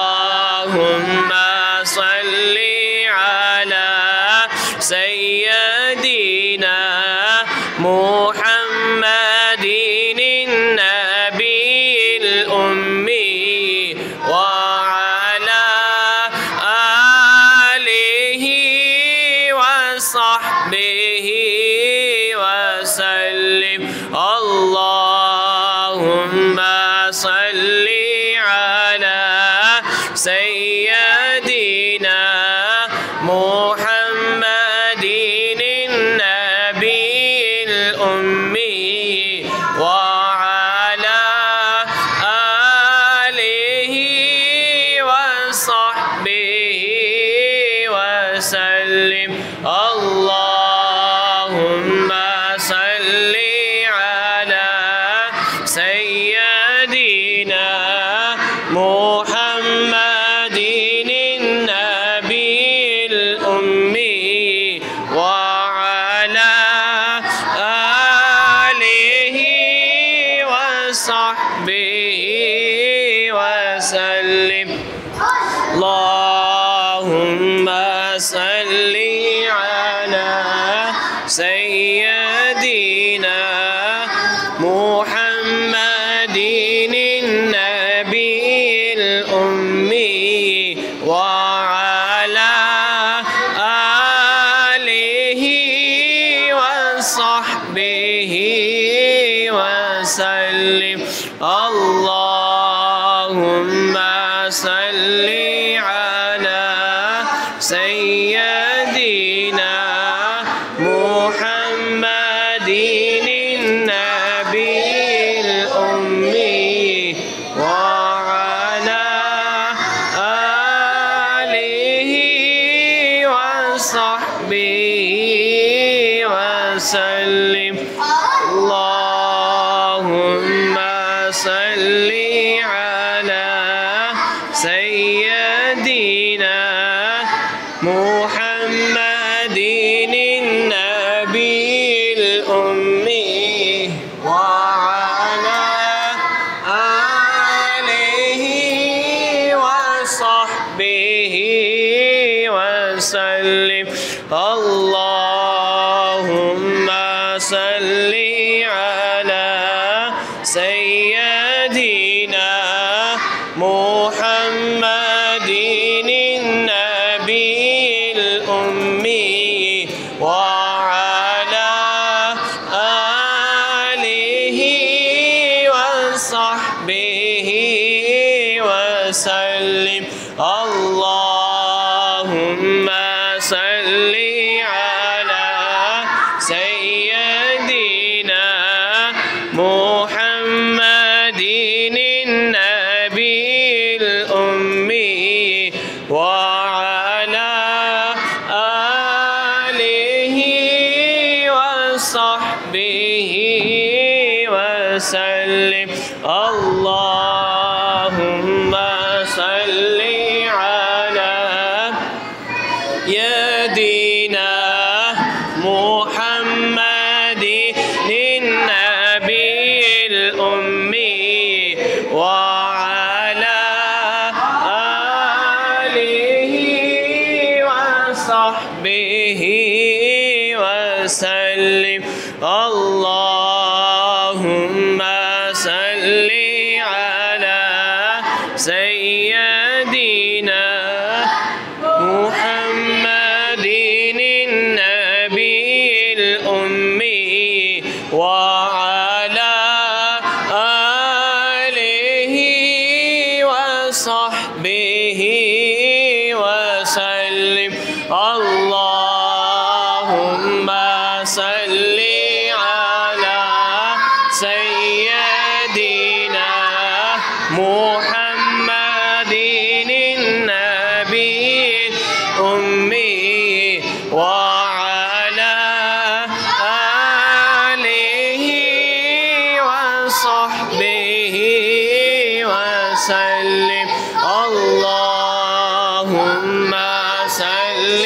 اللهم صل على سيدنا محمد النبي الأمي وعلى آله وصحبه وسلم. اللهم صل على سيدنا محمد النبي الأمي وعلى آله وصحبه وسلم. اللهم صل على سيدنا محمد النبي الأمي وعلى آله وصحبه وسلم. اللهم صل على سيدنا محمد النبي الأمي وعلى آله وصحبه وسلم. اللهم صل على سيدنا محمد النبي الأمي وعلى آله وصحبه وسلم. اللهم صل على سيدنا محمد النبي الأمي وعلى آله وصحبه وسلم. اللهم صل على سيدنا محمد النبي الأمي وعلى آله وصحبه وسلم. اللهم صل على سيدنا محمد النبي الأمي وعلى آله وصحبه وسلم. اللهم صل على سيدنا محمد النبي الأمي وعلى آله وصحبه وسلم. اللهم صل على سيدنا محمد النبي الأمي وعلى آله وصحبه وسلم. اللهم صل على سيدنا محمد النبي الأمي وعلى آله وصحبه وسلم. اللهم صل